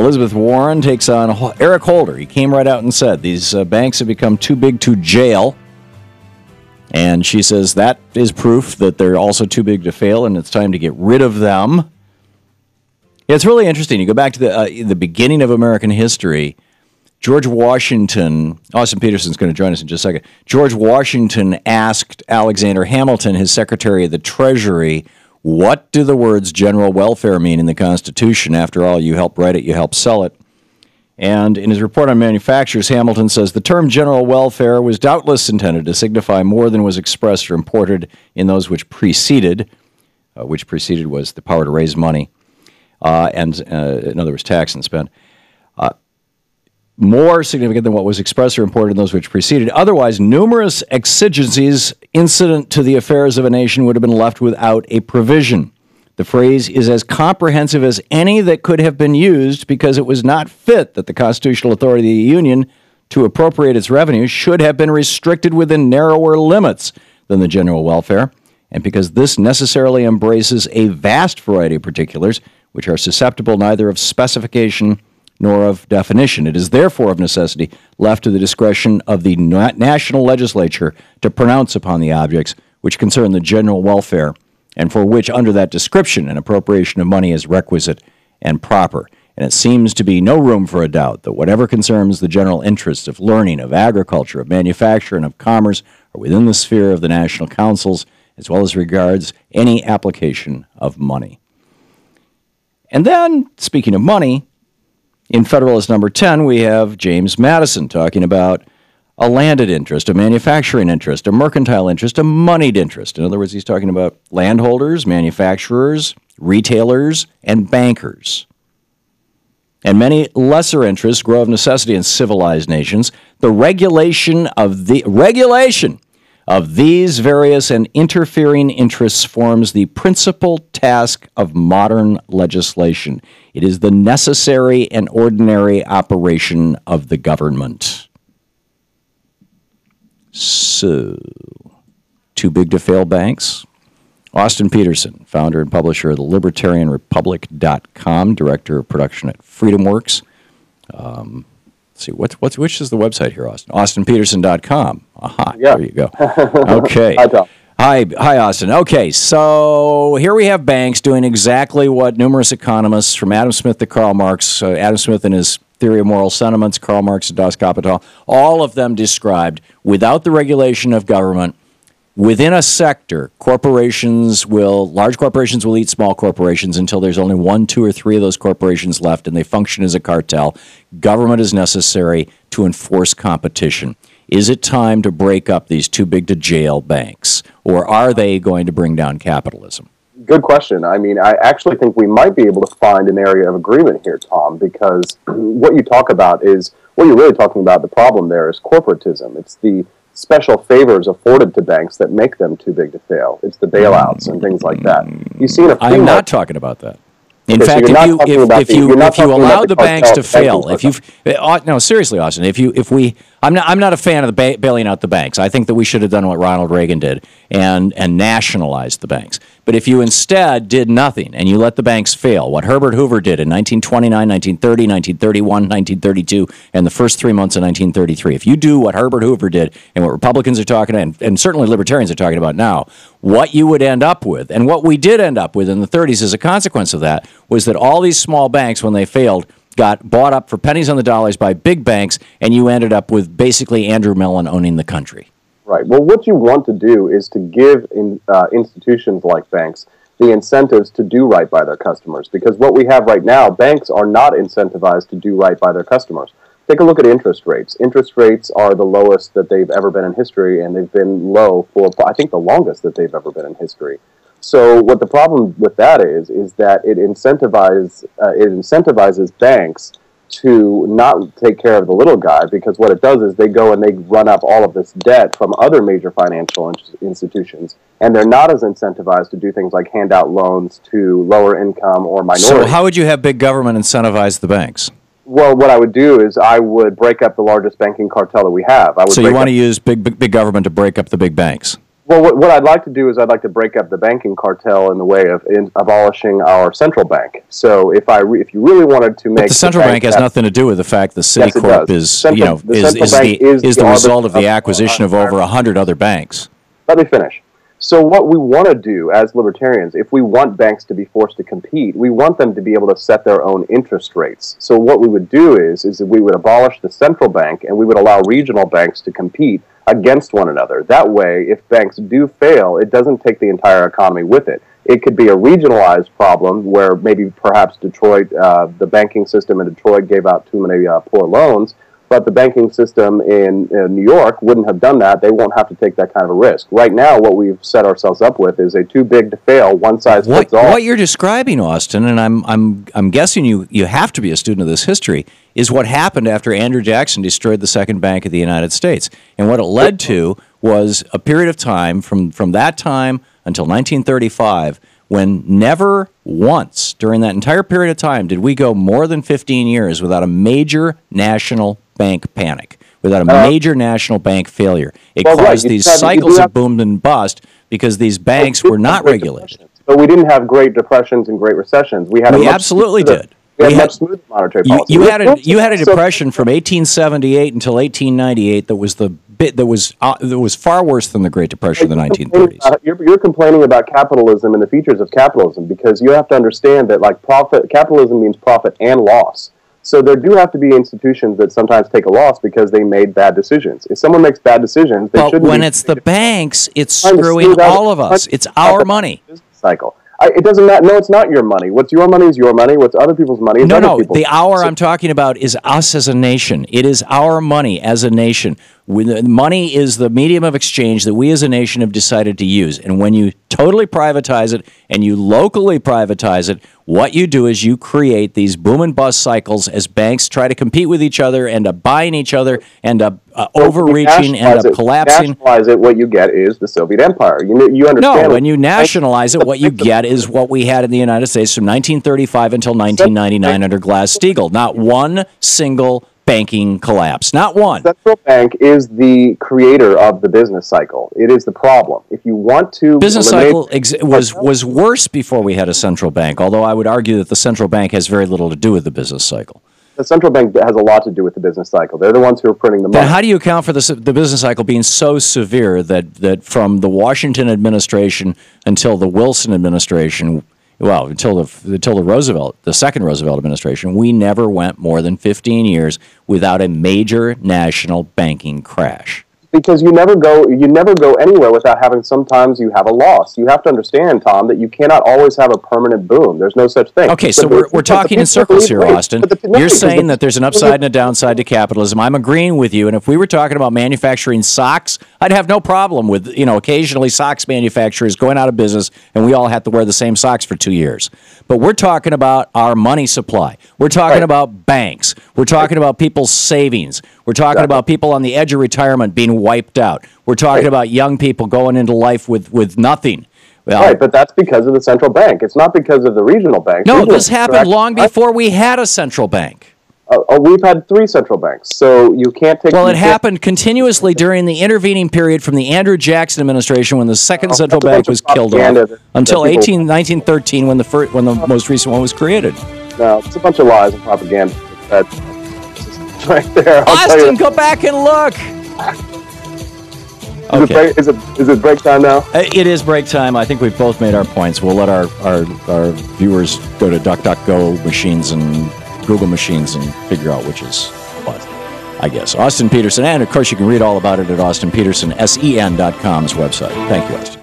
Elizabeth Warren takes on Eric Holder. He came right out and said these banks have become too big to jail. And she says that is proof that they're also too big to fail, and it's time to get rid of them. It's really interesting. You go back to the beginning of American history. George Washington, Austin Peterson's going to join us in just a second. George Washington asked Alexander Hamilton, his Secretary of the Treasury, what do the words general welfare mean in the Constitution? After all, you helped write it, you helped sell it. And in his report on manufactures, Hamilton says the term general welfare was doubtless intended to signify more than was expressed or imported in those which preceded was the power to raise money, and in other words, tax and spend. More significant than what was expressed or imported in those which preceded. Otherwise, numerous exigencies incident to the affairs of a nation would have been left without a provision. The phrase is as comprehensive as any that could have been used because it was not fit that the constitutional authority of the Union to appropriate its revenue should have been restricted within narrower limits than the general welfare, and because this necessarily embraces a vast variety of particulars which are susceptible neither of specification nor of definition. It is therefore of necessity left to the discretion of the national legislature to pronounce upon the objects which concern the general welfare, and for which under that description an appropriation of money is requisite and proper. And it seems to be no room for a doubt that whatever concerns the general interests of learning, of agriculture, of manufacture, and of commerce are within the sphere of the national councils, as well as regards any application of money. And then, speaking of money, in Federalist number 10, we have James Madison talking about a landed interest, a manufacturing interest, a mercantile interest, a moneyed interest. In other words, he's talking about landholders, manufacturers, retailers, and bankers. And many lesser interests grow of necessity in civilized nations. The regulation of these various and interfering interests forms the principal task of modern legislation. It is the necessary and ordinary operation of the government. So, too big to fail banks? Austin Peterson, founder and publisher of the LibertarianRepublic.com, director of production at FreedomWorks. Let's see, which is the website here, Austin? AustinPeterson.com. Aha, yeah. There you go. Okay. Hi, Tom. Hi, Austin. Okay, so here we have banks doing exactly what numerous economists, from Adam Smith to Karl Marx, Adam Smith and his Theory of Moral Sentiments, Karl Marx and Das Kapital, all of them described, without the regulation of government, within a sector, large corporations will eat small corporations until there's only 1, 2, or 3 of those corporations left, and they function as a cartel. Government is necessary to enforce competition. Is it time to break up these too-big-to-jail banks, or are they going to bring down capitalism? Good question. I mean, I actually think we might be able to find an area of agreement here, Tom, because what you're really talking about, the problem there is corporatism. It's the special favors afforded to banks that make them too big to fail. It's the bailouts and things like that. You see, I'm not talking about that. In fact, if you allow the banks to fail, no, seriously, Austin, I'm not a fan of bailing out the banks. I think that we should have done what Ronald Reagan did and nationalized the banks. But if you instead did nothing and you let the banks fail, what Herbert Hoover did in 1929, 1930, 1931, 1932, and the first 3 months of 1933, if you do what Herbert Hoover did and what Republicans are talking about, and certainly libertarians are talking about now, what you would end up with, and what we did end up with in the 30s as a consequence of that, was that all these small banks, when they failed, got bought up for pennies on the dollars by big banks, and you ended up with basically Andrew Mellon owning the country. Right. Well, what you want to do is to give institutions like banks the incentives to do right by their customers, because what we have right now, banks are not incentivized to do right by their customers. Take a look at interest rates. Interest rates are the lowest that they've ever been in history, and they've been low for, I think, the longest that they've ever been in history. So what the problem with that is that it incentivizes banks to not take care of the little guy, because what it does is they go and they run up all of this debt from other major financial institutions, and they're not as incentivized to do things like hand out loans to lower income or minorities. So how would you have big government incentivize the banks? Well, what I would do is I would break up the largest banking cartel that we have. So you want to use big government to break up the big banks? Well, what I'd like to do is I'd like to break up the banking cartel in the way of abolishing our central bank. So if you really wanted to make but the central bank has nothing to do with the fact the Citicorp is the result of the acquisition of over 100 other banks. Let me finish. So what we want to do as libertarians, if we want banks to be forced to compete, we want them to be able to set their own interest rates. So what we would do is that we would abolish the central bank and we would allow regional banks to compete against one another. That way, if banks do fail, it doesn't take the entire economy with it. It could be a regionalized problem where maybe perhaps Detroit, the banking system in Detroit gave out too many poor loans, but the banking system in New York wouldn't have done that. They won't have to take that kind of a risk. Right now, what we've set ourselves up with is a too big to fail, one size fits all. What you're describing, Austin, and I'm guessing you have to be a student of this history, is what happened after Andrew Jackson destroyed the second bank of the United States. And what it led to was a period of time from that time until 1935 when never once during that entire period of time did we go more than 15 years without a major national bank panic, without a major national bank failure. It caused these cycles of boom and bust because these banks were not regulated. But we didn't have Great Depressions and Great Recessions. We absolutely did. We had much smoother monetary policy. You had a depression from 1878 until 1898 that was far worse than the Great Depression of the 1930s. You're complaining about capitalism and the features of capitalism because you have to understand that capitalism means profit and loss. So there do have to be institutions that sometimes take a loss because they made bad decisions. If someone makes bad decisions, they shouldn't. But when it's the banks, it's screwing all of us. It's our money. Cycle. It doesn't matter. No, it's not your money. What's your money is your money. What's other people's money is other people's. The our I'm talking about is us as a nation. It is our money as a nation. Money is the medium of exchange that we as a nation have decided to use. And when you totally privatize it and you locally privatize it, what you do is you create these boom and bust cycles as banks try to compete with each other, end up buying each other, end up overreaching, end up collapsing. Nationalize it, what you get is the Soviet Empire. You understand? No, when you nationalize it, what you get is what we had in the United States from 1935 until 1999 under Glass-Steagall. Not one single banking collapse. Not one. The central bank is the creator of the business cycle. It is the problem. If you want to... Business cycle was worse before we had a central bank, although I would argue that the central bank has very little to do with the business cycle. The central bank has a lot to do with the business cycle. They're the ones who are printing the money. Then how do you account for the business cycle being so severe that from the Washington administration until the Wilson administration, well, until the second Roosevelt administration, we never went more than 15 years without a major national banking crash? Because you never go anywhere without having, sometimes you have a loss. You have to understand, Tom, that you cannot always have a permanent boom. There's no such thing. Okay, so we're talking in circles here, Austin. You're saying that there's an upside and a downside to capitalism. I'm agreeing with you, and if we were talking about manufacturing socks, I'd have no problem with, occasionally socks manufacturers going out of business and we all have to wear the same socks for 2 years. But we're talking about our money supply. We're talking about banks. We're talking about people's savings. We're talking about people on the edge of retirement being wiped out. We're talking about young people going into life with nothing. Well, right, but that's because of the central bank. It's not because of the regional banks. No, this happened long before we had a central bank. We've had 3 central banks, so you can't take... Well, it happened continuously during the intervening period from the Andrew Jackson administration when the second central bank was killed off until 1913 when the most recent one was created. No, it's a bunch of lies and propaganda. That's right there. Austin, go back and look! Okay. Is it break time now? It is break time. I think we've both made our points. We'll let our viewers go to DuckDuckGo machines and Google machines and figure out which is what, I guess. Austin Peterson, and of course you can read all about it at austinpetersonsen.com's website. Thank you, Austin.